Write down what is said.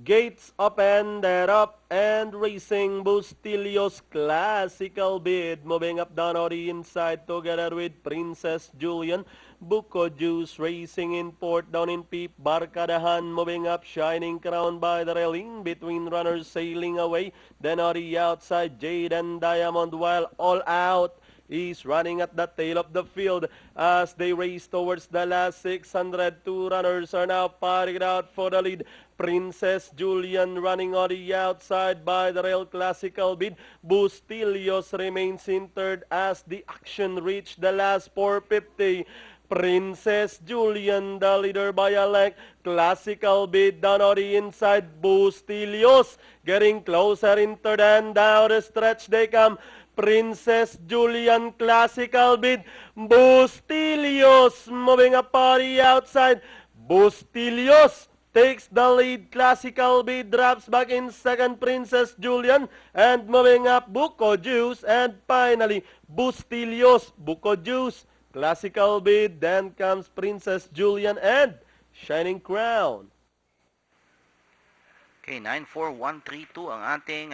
Gates open, they're up and racing. Bustillos Classical Bid moving up down on the inside together with Princess Julian. Buko Juice racing in fourth, down in Peep. Barkadahan moving up, Shining Crown by the railing between runners sailing away. Then on the outside, Jade and Diamond, while All Out is running at the tail of the field as they race towards the last 600. Two runners are now fighting it out for the lead. Princess Julian running on the outside by the rail. Classical Bid. Bustillos remains in third as the action reached the last 450. Princess Julian, the leader by a length. Classical Bid down on the inside. Bustillos getting closer in third, and down the stretch they come. Princess Julian, Classical Bid. Bustillos moving up on the outside. Bustillos takes the lead. Classical Bid drops back in second. Princess Julian, and moving up Buko Juice, and finally Bustillos, Buko Juice, Classical Bid, then comes Princess Julian and Shining Crown. Okay, 9-4-1-3-2 ang ating